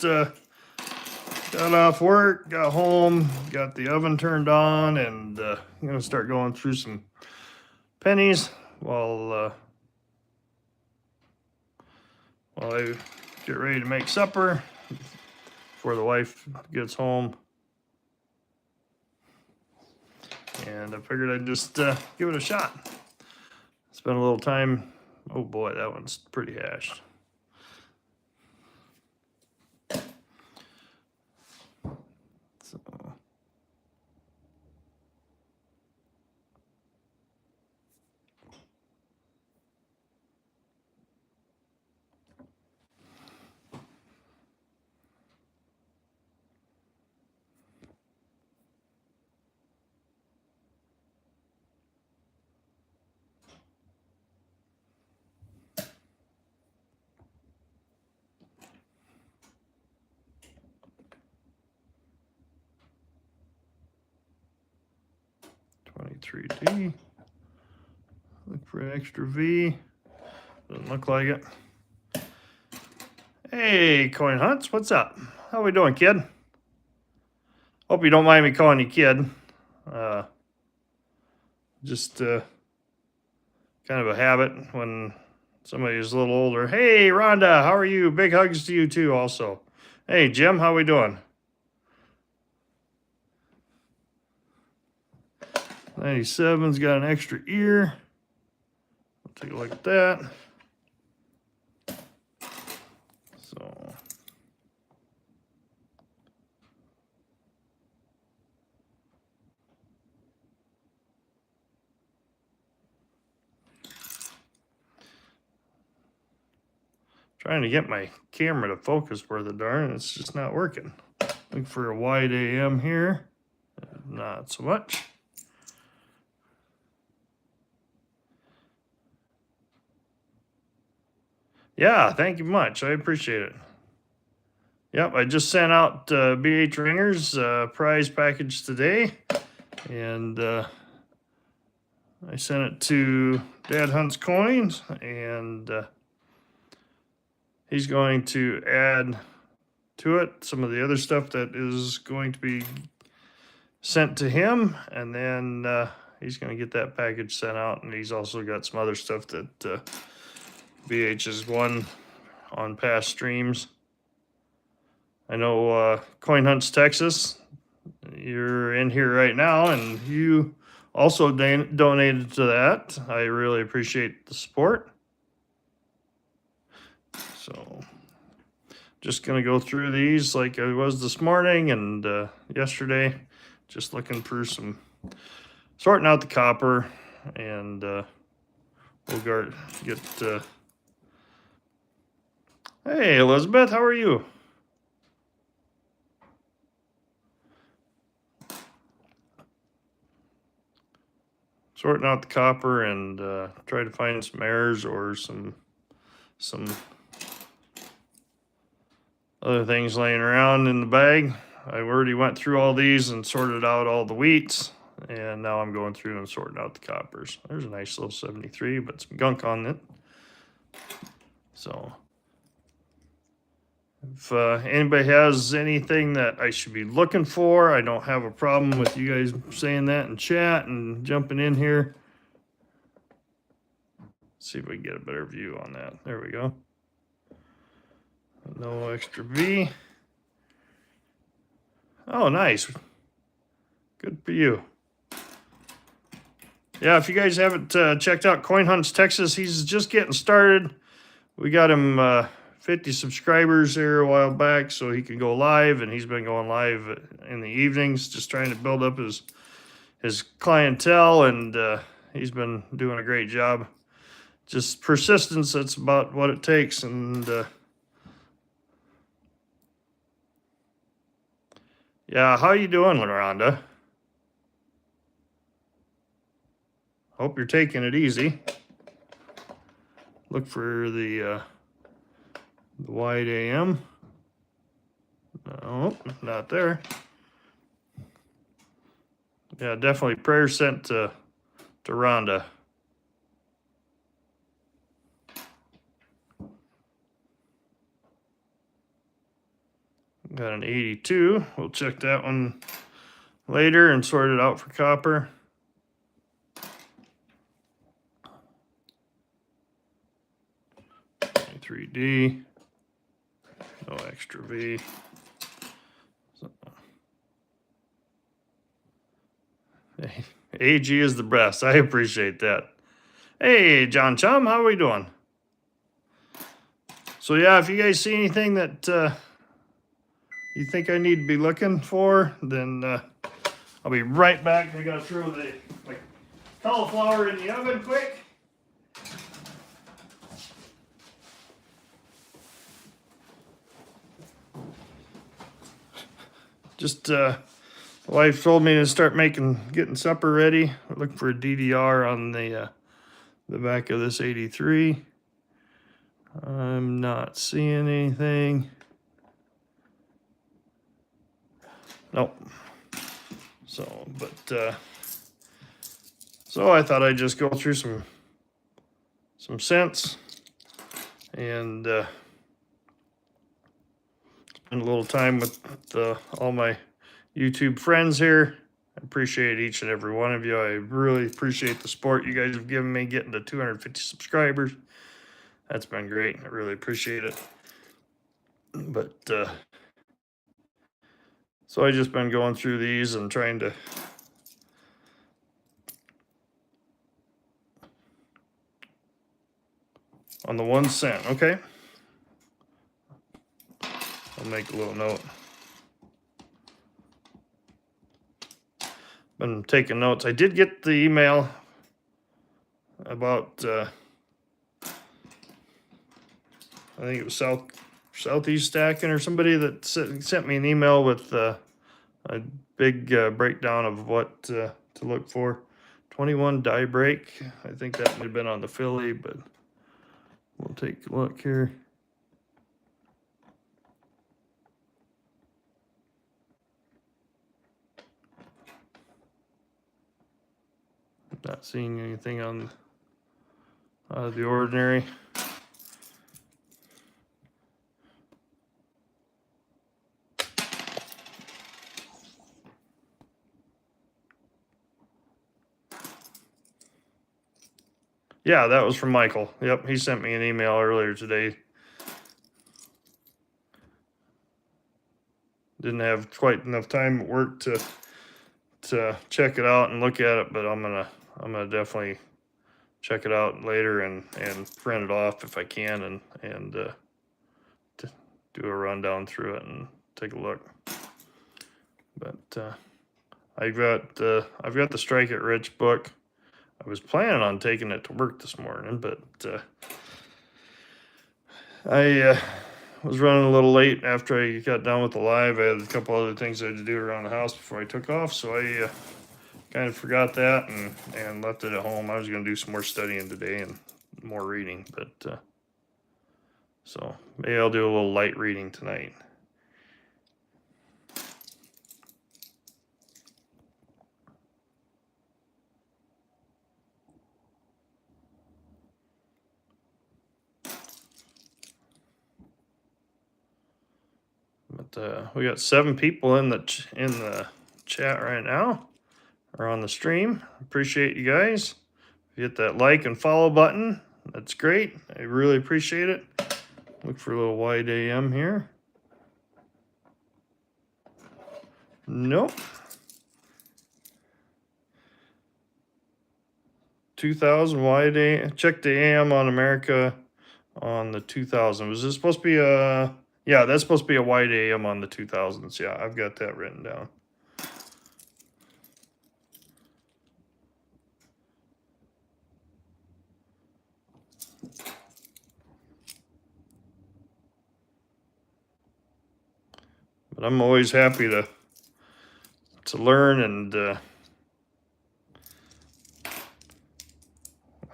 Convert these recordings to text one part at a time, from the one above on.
got off work, got home, got the oven turned on, and I'm gonna start going through some pennies while I get ready to make supper before the wife gets home. And I figured I'd just give it a shot. Spend a little time. Oh boy, that one's pretty hashed. So. $23D. Look for an extra V. Doesn't look like it. Hey, Coin Hunts, what's up? How we doing, kid? Hope you don't mind me calling you kid. Just kind of a habit when somebody's a little older. Hey, Rhonda, how are you? Big hugs to you too, also. Hey, Jim, how we doing? 97's got an extra ear. I'll take a look at that. So. Trying to get my camera to focus worth a darn, it's just not working. Look for a wide AM here. Not so much. Yeah, thank you much. I appreciate it. Yep, I just sent out BH Ringers prize package today, and I sent it to Dad Hunts Coins, and he's going to add to it some of the other stuff that is going to be sent to him, and then he's going to get that package sent out, and he's also got some other stuff that BH has won on past streams. I know Coin Hunts Texas, you're in here right now, and you also donated to that. I really appreciate the support. So just going to go through these like I was this morning and yesterday, just looking for some, sorting out the copper, and we'll get hey, Elizabeth, how are you? Sorting out the copper and try to find some errors or some other things laying around in the bag. I already went through all these and sorted out all the wheats, and now I'm going through and sorting out the coppers. There's a nice little 73, but some gunk on it. So if anybody has anything that I should be looking for, I don't have a problem with you guys saying that in chat and jumping in here. Let's see if we can get a better view on that. There we go. No extra V. Oh, nice. Good for you. Yeah, if you guys haven't checked out Coin Hunts Texas, he's just getting started. We got him 50 subscribers there a while back so he can go live, and he's been going live in the evenings, just trying to build up his clientele, and he's been doing a great job. Just persistence, that's about what it takes. And yeah, how you doing, Rhonda? Hope you're taking it easy. Look for the wide AM. No, not there. Yeah, definitely prayers sent to Rhonda. Got an 82. We'll check that one later and sort it out for copper. D, no extra V. So, hey, AG is the best. I appreciate that. Hey, John Chum, how are we doing? So yeah, if you guys see anything that you think I need to be looking for, then I'll be right back. I gotta throw the cauliflower in the oven quick. Just the wife told me to start getting supper ready. We're looking for a DDR on the back of this 83. I'm not seeing anything. Nope. So, but so I thought I'd just go through some cents and spend a little time with all my YouTube friends here. I appreciate each and every one of you. I really appreciate the support you guys have given me getting to 250 subscribers. That's been great. I really appreciate it. But so I just been going through these and trying to on the 1 cent. Okay, I'll make a little note. Been taking notes. I did get the email about I think it was Southeast Stacking or somebody that sent me an email with a big breakdown of what to look for. 21 die break. I think that might have been on the Philly, but we'll take a look here. Not seeing anything on out of the ordinary. Yeah, that was from Michael. Yep, he sent me an email earlier today. Didn't have quite enough time at work to check it out and look at it, but I'm gonna definitely check it out later and print it off if I can and do a rundown through it and take a look. But I've got the Strike It Rich book. I was planning on taking it to work this morning, but I was running a little late after I got done with the live. I had a couple other things I had to do around the house before I took off, so I kind of forgot that and left it at home. I was going to do some more studying today and more reading, but so maybe I'll do a little light reading tonight. But we got 7 people in the chat right now, or on the stream. Appreciate you guys. Hit that like and follow button. That's great. I really appreciate it. Look for a little wide AM here. Nope. 2000 wide AM. Check the AM on America on the 2000. Was this supposed to be a... Yeah, that's supposed to be a wide AM on the 2000s. Yeah, I've got that written down. But I'm always happy to learn, and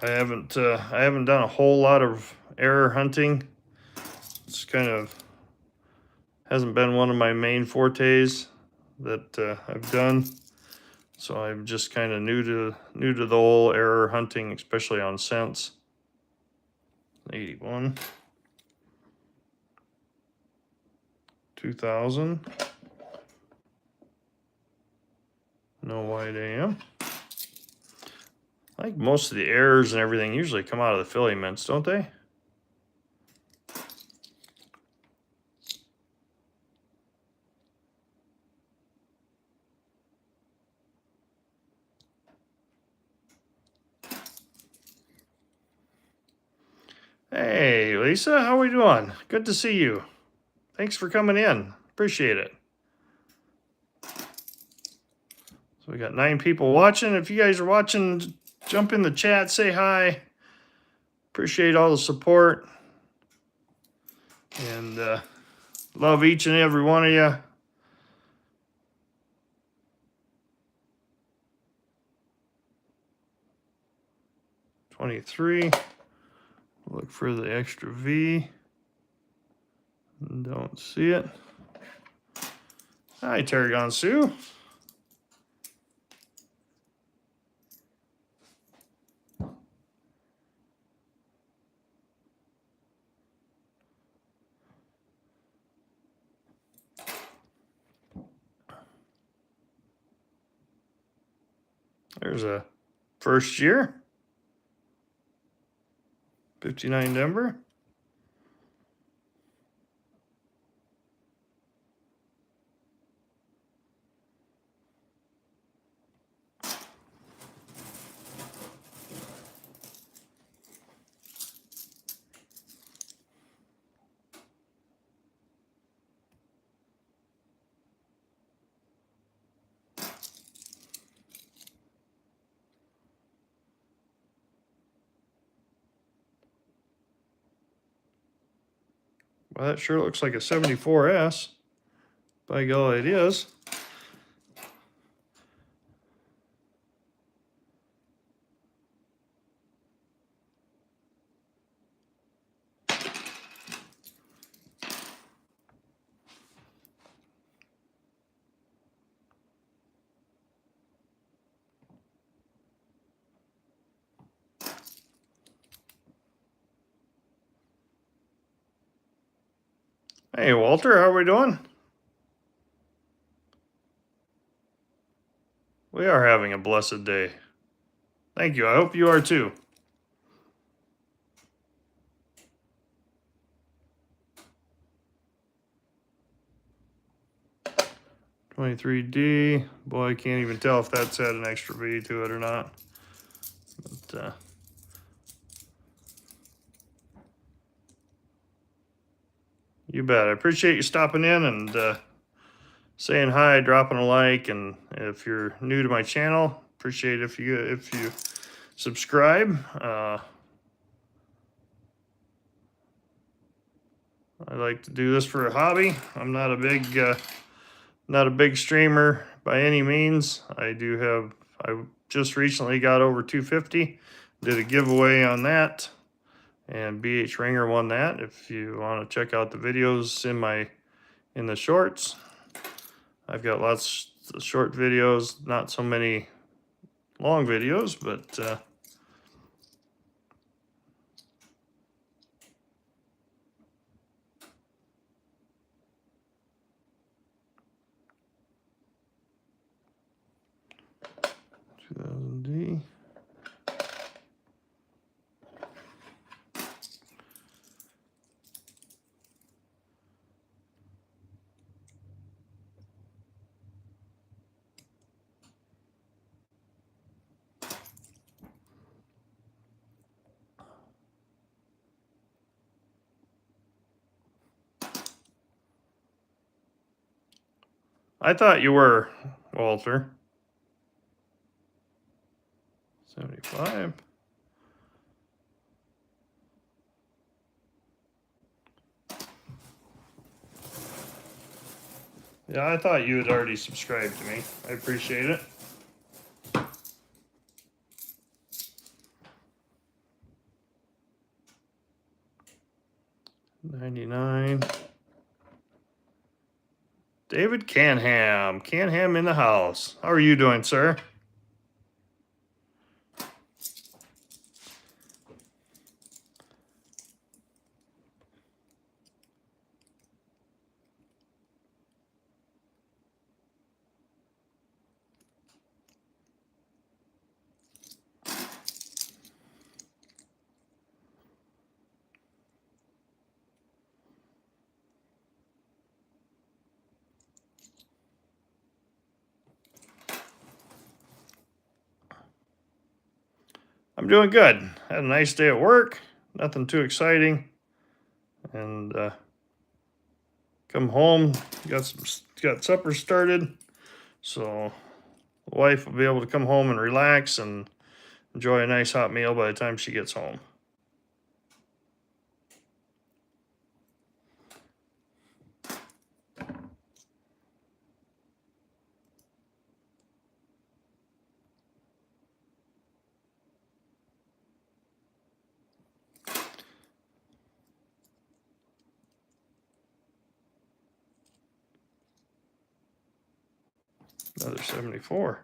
I haven't done a whole lot of error hunting. It's kind of hasn't been one of my main fortes that I've done. So I'm just kind of new to the whole error hunting, especially on cents. 81. 2,000. No white AM. I think most of the errors and everything usually come out of the Philly mints, don't they? Hey, Lisa, how are we doing? Good to see you. Thanks for coming in. Appreciate it. So we got 9 people watching. If you guys are watching, jump in the chat, say hi. Appreciate all the support. And love each and every one of you. $23. Look for the extra V. Don't see it. Hi, Tarragon Sue. There's a first year. 59 Denver. Well, that sure looks like a 74S. By golly, it is. Hey, Walter, how are we doing? We are having a blessed day. Thank you. I hope you are too. $23D. Boy, I can't even tell if that's had an extra V to it or not. But, you bet. I appreciate you stopping in and saying hi, dropping a like, and if you're new to my channel, appreciate if you subscribe. I like to do this for a hobby. I'm not a big streamer by any means. I just recently got over 250. Did a giveaway on that, and BH Ringer won that. If you want to check out the videos in the shorts, I've got lots of short videos, not so many long videos, but $2,000D. I thought you were, Walter. 75. Yeah, I thought you had already subscribed to me. I appreciate it. $99. David Canham. Canham in the house. How are you doing, sir? I'm doing good. Had a nice day at work. Nothing too exciting. And come home, got supper started. So the wife will be able to come home and relax and enjoy a nice hot meal by the time she gets home. Another 74.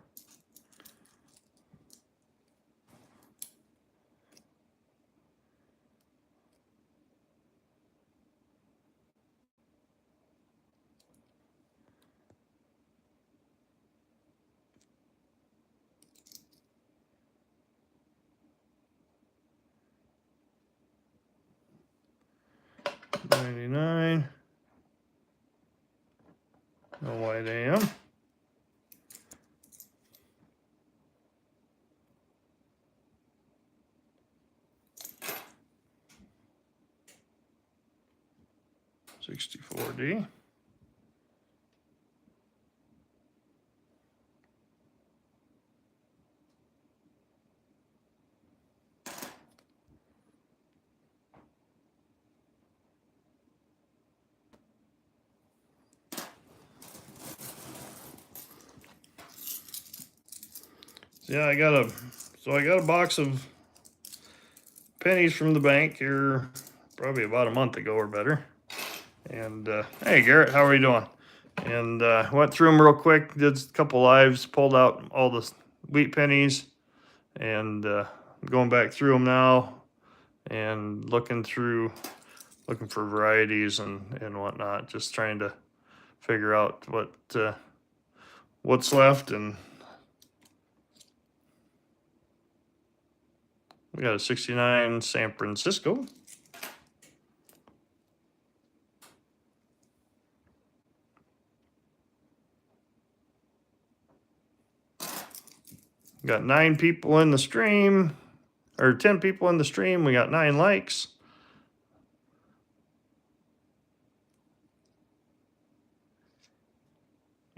$99. No white AM. $64D. Yeah, I got a box of pennies from the bank here probably about a month ago or better. And hey, Garrett, how are you doing? And went through them real quick, did a couple lives, pulled out all the wheat pennies, and going back through them now and looking for varieties and whatnot, just trying to figure out what's left. And we got a 69 San Francisco. Got 9 people in the stream, or 10 people in the stream. We got 9 likes.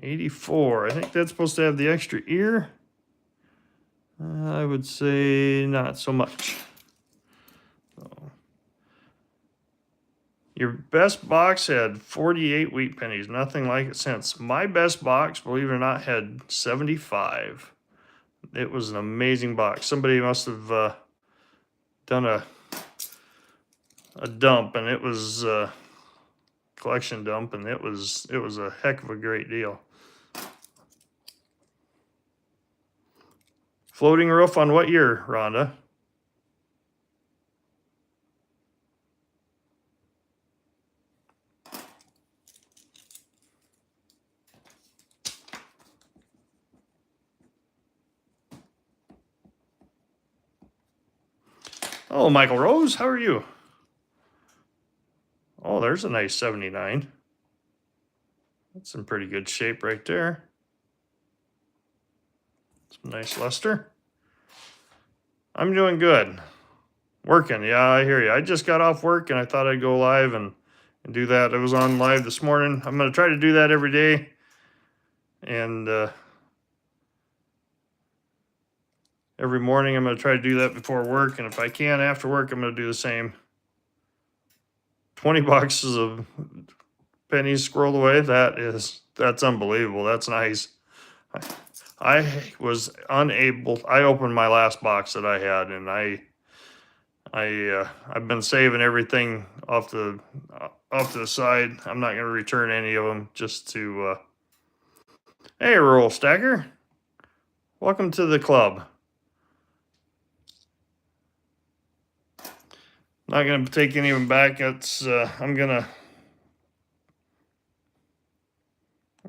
$84. I think that's supposed to have the extra ear. I would say not so much. So, your best box had 48 wheat pennies, nothing like it since. My best box, believe it or not, had 75. It was an amazing box. Somebody must have done a dump, and it was a collection dump, and it was a heck of a great deal. Floating roof on what year, Rhonda? Oh, Michael Rose, how are you? Oh, there's a nice 79. That's in pretty good shape right there. Some nice luster. I'm doing good. Working, yeah, I hear you. I just got off work and I thought I'd go live and do that. I was on live this morning. I'm going to try to do that every day. And every morning I'm going to try to do that before work. And if I can after work, I'm going to do the same. 20 boxes of pennies squirreled away. That's unbelievable. That's nice. I was unable. I opened my last box that I had, and I've been saving everything off to the side. I'm not going to return any of them just to. Hey, Rural Stacker, welcome to the club. Not going to take any of them back. It's I'm gonna.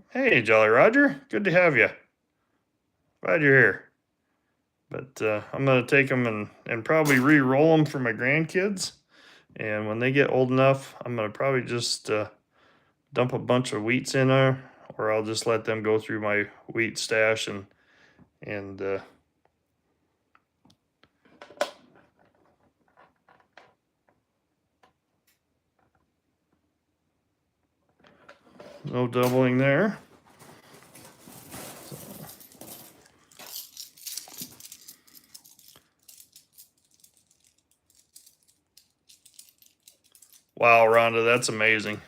Hey, Jolly Roger, good to have you. Glad you're here. But I'm going to take them and probably re-roll them for my grandkids. And when they get old enough, I'm going to probably just dump a bunch of wheats in there, or I'll just let them go through my wheat stash and No doubling there. Wow, Rhonda, that's amazing.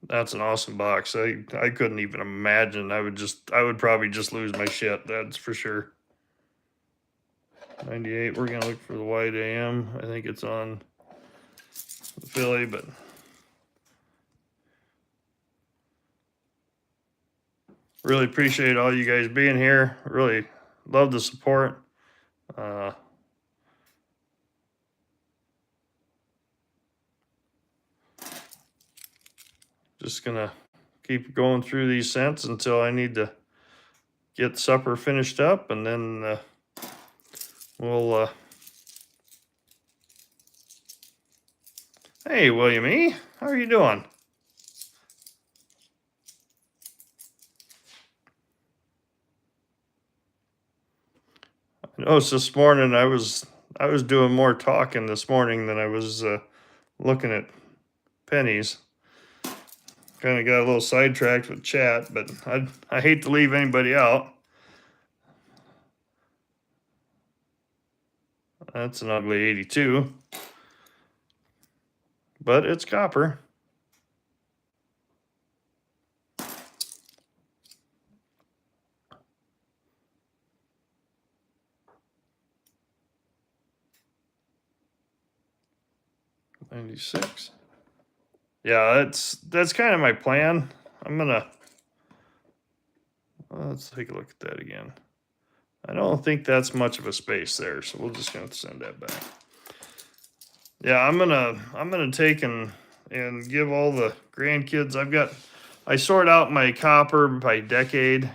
That's an awesome box. I couldn't even imagine. I would probably just lose my shit. That's for sure. 98. We're gonna look for the white AM. I think it's on the Philly, but really appreciate all you guys being here. Really love the support. Just gonna keep going through these scents until I need to get supper finished up, and then we'll. Hey, William E., how are you doing? I noticed this morning I was doing more talking this morning than I was looking at pennies. Kind of got a little sidetracked with chat, but I hate to leave anybody out. That's an ugly 82, but it's copper. $96. Yeah, that's kind of my plan. I'm gonna let's take a look at that again. I don't think that's much of a space there, so we're just gonna send that back. Yeah, I'm gonna take and give all the grandkids. I sort out my copper by decade,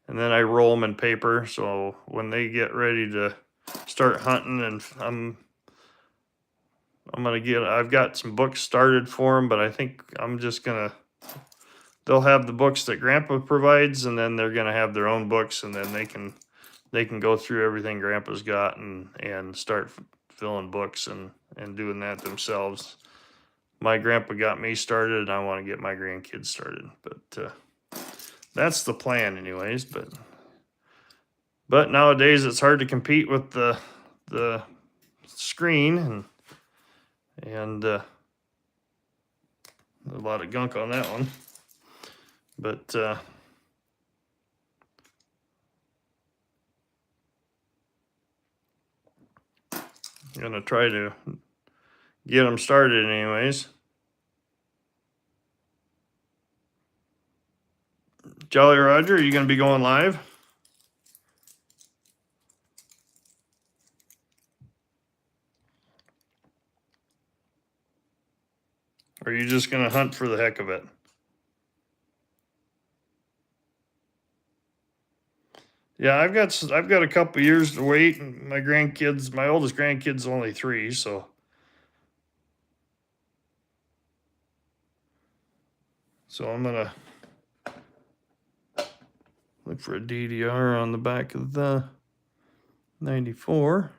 and then I roll them in paper. So when they get ready to start hunting, and I've got some books started for them, but I think they'll have the books that Grandpa provides, and then they're gonna have their own books, and then they can go through everything Grandpa's got and start filling books and doing that themselves. My grandpa got me started, and I want to get my grandkids started. But that's the plan, anyways. But nowadays it's hard to compete with the screen and a lot of gunk on that one. But I'm gonna try to get them started, anyways. Jolly Roger, are you gonna be going live? Or are you just gonna hunt for the heck of it? Yeah, I've got a couple years to wait. And my oldest grandkid's only 3, so I'm gonna look for a DDR on the back of the 94.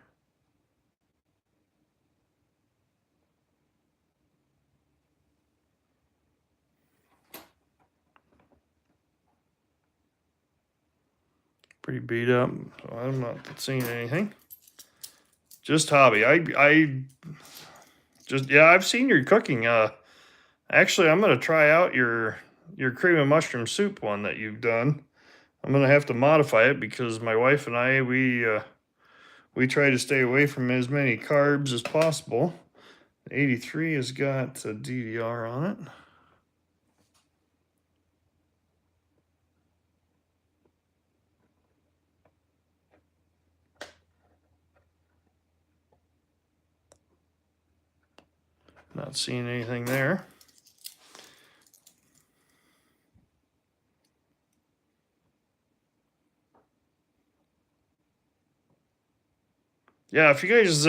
Pretty beat up, so I'm not seeing anything. Just hobby. I've seen your cooking. Actually, I'm gonna try out your cream of mushroom soup one that you've done. I'm gonna have to modify it because my wife and I we try to stay away from as many carbs as possible. 83 has got a DDR on it. Not seeing anything there. Yeah, if you guys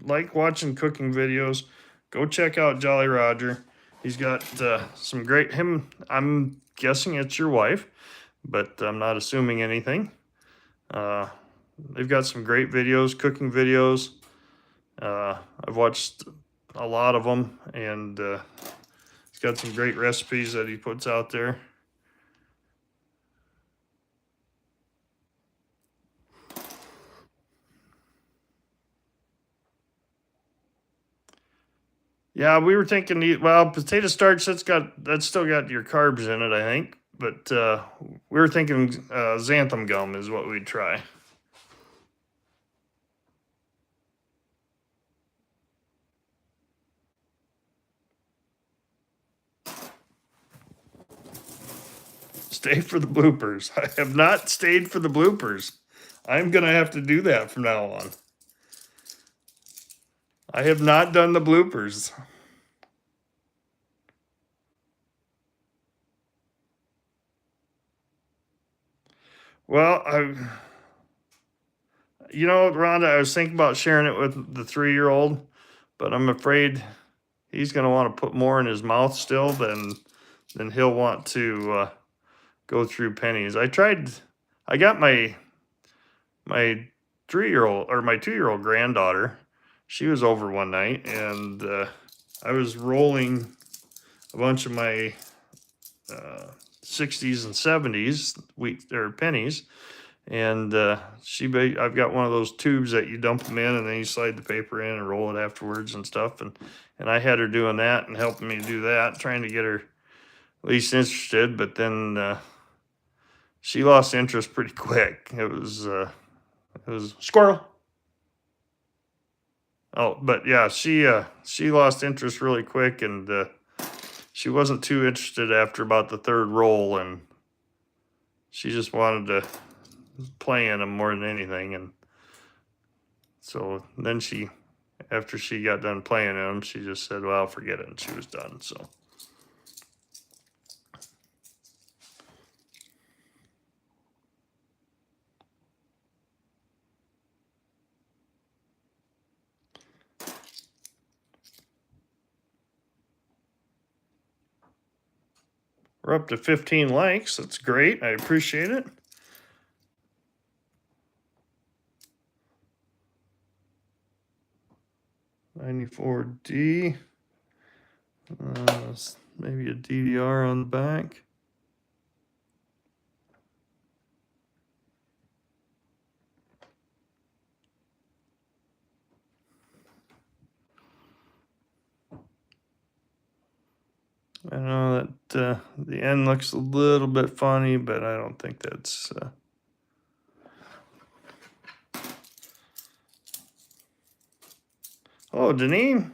like watching cooking videos, go check out Jolly Roger. He's got some great, I'm guessing it's your wife, but I'm not assuming anything. They've got some great videos, cooking videos. I've watched a lot of them, and he's got some great recipes that he puts out there. Yeah, we were thinking, well, potato starch, that's still got your carbs in it, I think. But we were thinking xanthan gum is what we'd try. Stay for the bloopers. I have not stayed for the bloopers. I'm going to have to do that from now on. I have not done the bloopers. Well, you know, Rhonda, I was thinking about sharing it with the 3-year-old, but I'm afraid he's going to want to put more in his mouth still than he'll want to go through pennies. I got my 3-year-old or my 2-year-old granddaughter. She was over one night, and I was rolling a bunch of my 60s and 70s pennies, and I've got one of those tubes that you dump them in, and then you slide the paper in and roll it afterwards and stuff. And I had her doing that and helping me do that, trying to get her at least interested. But then she lost interest pretty quick. It was squirrel. Oh, but yeah, she lost interest really quick, and she wasn't too interested after about the 3rd roll, and she just wanted to play in them more than anything. And so then after she got done playing in them, she just said, well, forget it, and she was done. So we're up to 15 likes. That's great. I appreciate it. $94D. Maybe a DDR on the back. I know that the end looks a little bit funny, but I don't think that's... Oh, Deneen.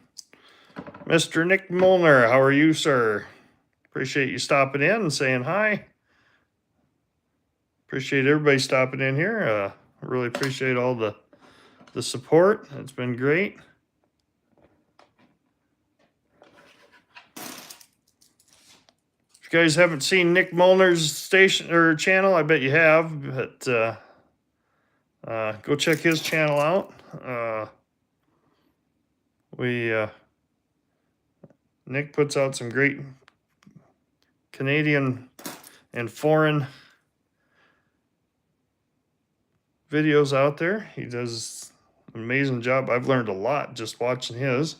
Mr. Nick Molnar, how are you, sir? Appreciate you stopping in and saying hi. Appreciate everybody stopping in here. I really appreciate all the support. It's been great. If you guys haven't seen Nick Molnar's station or channel, I bet you have, but go check his channel out. Nick puts out some great Canadian and foreign videos out there. He does an amazing job. I've learned a lot just watching his.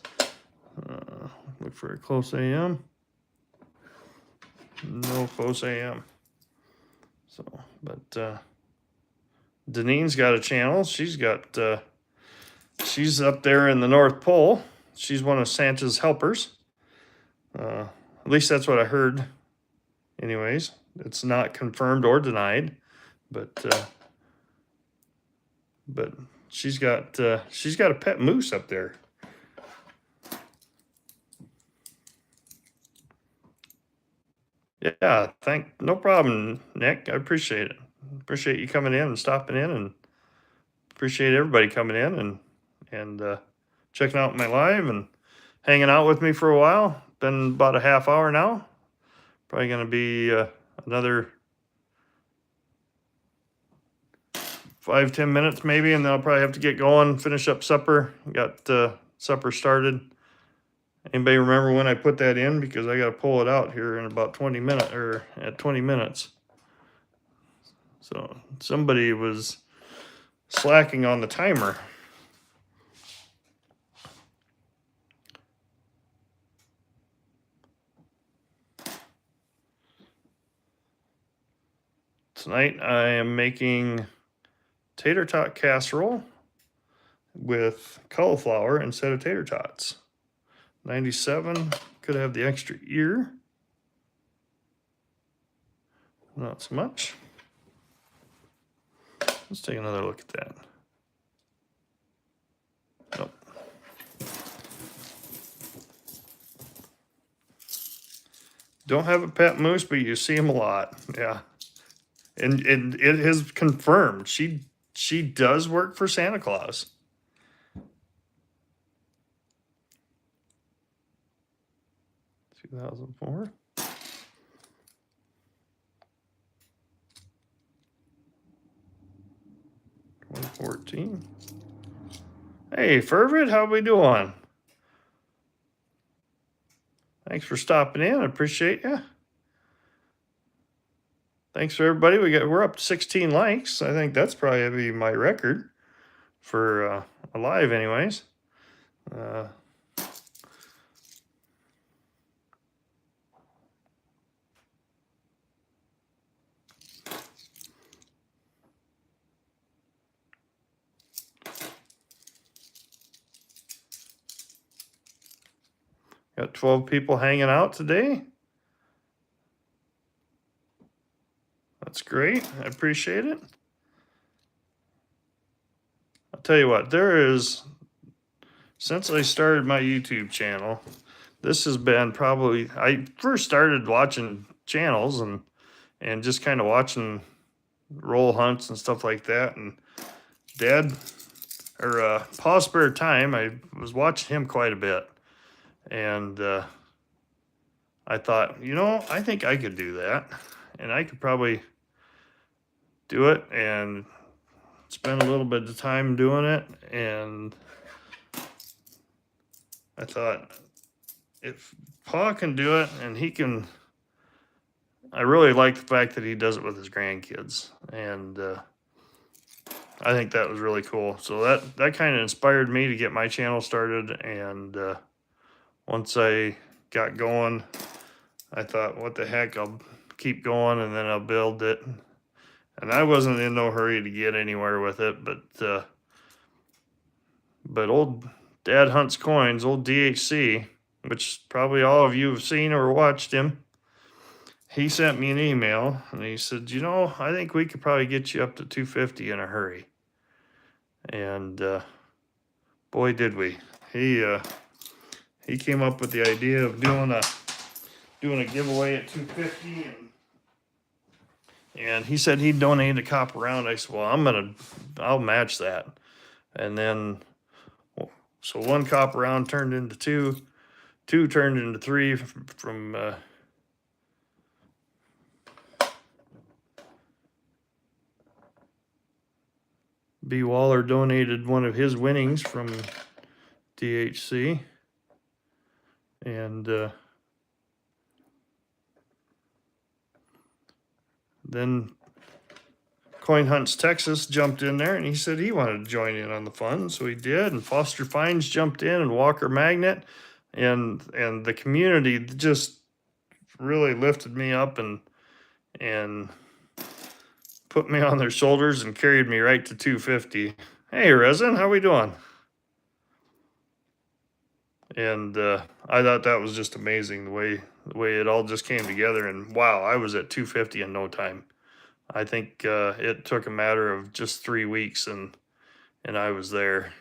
Look for a close AM. No close AM. So, but Deneen's got a channel. She's up there in the North Pole. She's one of Santa's helpers. At least that's what I heard. Anyways, it's not confirmed or denied, but she's got a pet moose up there. Yeah, no problem, Nick. I appreciate it. Appreciate you coming in and stopping in, and appreciate everybody coming in and checking out my live and hanging out with me for a while. Been about a half hour now. Probably going to be another 5-10 minutes maybe, and then I'll probably have to get going, finish up supper. Got supper started. Anybody remember when I put that in? Because I got to pull it out here in about 20 minutes, or at 20 minutes. So somebody was slacking on the timer. Tonight I am making tater tot casserole with cauliflower instead of tater tots. 97, could have the extra ear. Not so much. Let's take another look at that. Nope. Don't have a pet moose, but you see him a lot. Yeah. And it has confirmed she does work for Santa Claus. Two 2004. $2014. Hey, Fervid, how we doing? Thanks for stopping in. I appreciate you. Thanks for everybody. We're up to 16 likes. I think that's probably my record for a live, anyways. Got 12 people hanging out today. That's great. I appreciate it. I'll tell you what, since I started my YouTube channel, this has been probably, I first started watching channels and just kind of watching roll hunts and stuff like that. And Paul Spare Time, I was watching him quite a bit. And I thought, I think I could do that. And I could probably do it and spend a little bit of time doing it. And I thought, if Paul can do it and he can, I really like the fact that he does it with his grandkids. And I think that was really cool. So that kind of inspired me to get my channel started. And once I got going, I thought, what the heck, I'll keep going and then I'll build it. And I wasn't in no hurry to get anywhere with it, but old Dad Hunts Coins, old DHC, which probably all of you have seen or watched him, he sent me an email and he said, I think we could probably get you up to 250 in a hurry. And boy, did we. He came up with the idea of doing a giveaway at 250, and he said he'd donate a cop round. I said, well, I'll match that. And then, so one cop round turned into two turned into three from B. Waller donated one of his winnings from DHC. And then Coin Hunts Texas jumped in there and he said he wanted to join in on the fun, so he did. And Foster Finds jumped in, and Walker Magnet, and the community just really lifted me up and put me on their shoulders and carried me right to 250. Hey, Resin, how we doing? And I thought that was just amazing, the way it all just came together. And wow, I was at 250 in no time. I think it took a matter of just 3 weeks, and I was there.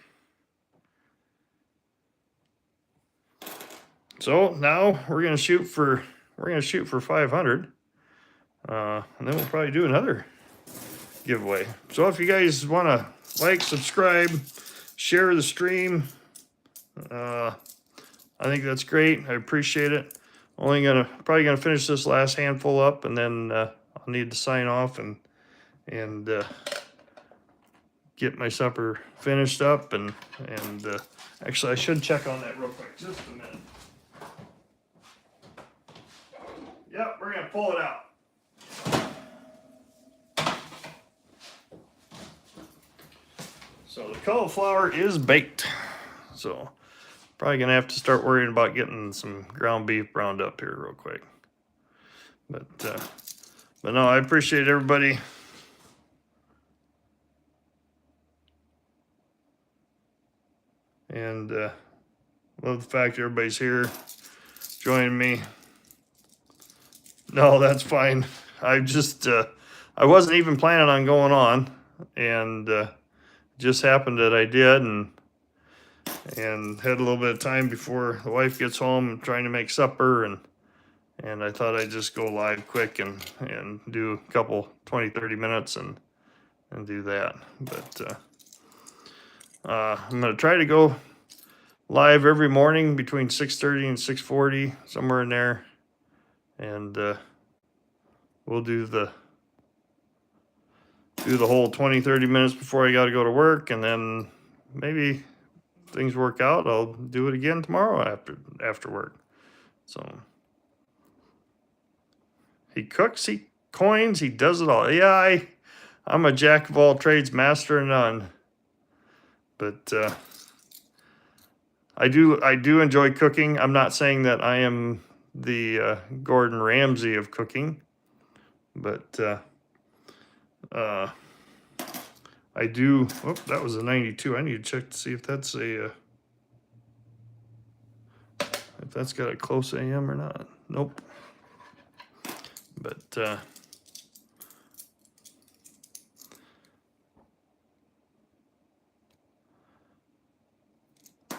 So now we're gonna shoot for 500, and then we'll probably do another giveaway. So if you guys want to like, subscribe, share the stream, I think that's great. I appreciate it. Probably gonna finish this last handful up, and then I'll need to sign off and get my supper finished up. And actually, I should check on that real quick. Just a minute. Yep, we're gonna pull it out. So the cauliflower is baked. So probably gonna have to start worrying about getting some ground beef browned up here real quick. But no, I appreciate everybody. And love the fact everybody's here joining me. No, that's fine. I just I wasn't even planning on going on, and just happened that I did, and had a little bit of time before the wife gets home and trying to make supper, and I thought I'd just go live quick and do a couple 20-30 minutes and do that. But I'm gonna try to go live every morning between 6:30 and 6:40, somewhere in there, and we'll do the whole 20-30 minutes before I got to go to work, and then maybe if things work out, I'll do it again tomorrow after work. So he cooks, he coins, he does it all. Yeah, I'm a jack of all trades, master of none. But I do enjoy cooking. I'm not saying that I am the Gordon Ramsay of cooking, but I do. Oh, that was a 92. I need to check to see if that's a if that's got a close AM or not. Nope. But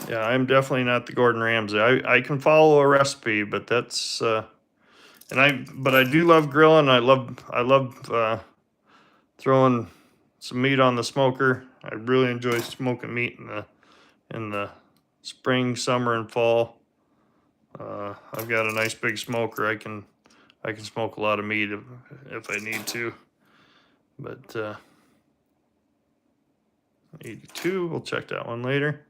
yeah, I'm definitely not the Gordon Ramsay. I can follow a recipe, but that's but I do love grilling. I love throwing some meat on the smoker. I really enjoy smoking meat in the spring, summer, and fall. I've got a nice big smoker. I can smoke a lot of meat if I need to. But 82, we'll check that one later.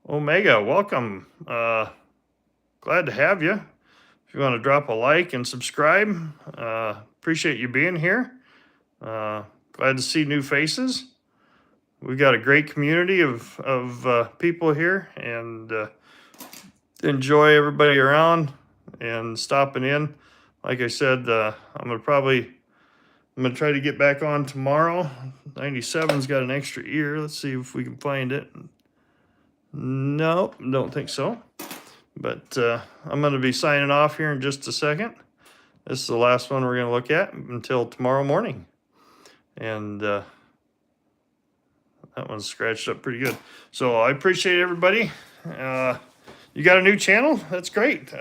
Omega, welcome. Glad to have you. If you want to drop a like and subscribe, appreciate you being here. Glad to see new faces. We've got a great community of people here, and enjoy everybody around and stopping in. Like I said, I'm gonna try to get back on tomorrow. 97's got an extra ear. Let's see if we can find it. Nope, don't think so. But I'm going to be signing off here in just a second. This is the last one we're going to look at until tomorrow morning. And that one's scratched up pretty good. So I appreciate everybody. You got a new channel? That's great.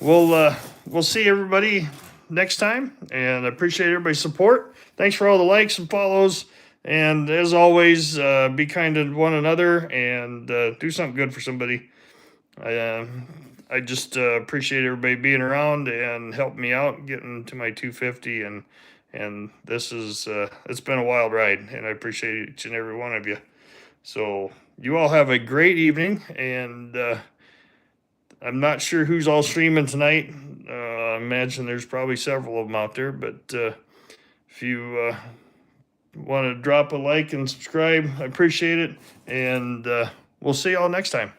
We'll see everybody next time. And I appreciate everybody's support. Thanks for all the likes and follows. And as always, be kind to one another and do something good for somebody. I just appreciate everybody being around and helping me out getting to my 250. And this is it's been a wild ride, and I appreciate each and every one of you. So you all have a great evening, and I'm not sure who's all streaming tonight. I imagine there's probably several of them out there, but if you want to drop a like and subscribe, I appreciate it, and we'll see y'all next time.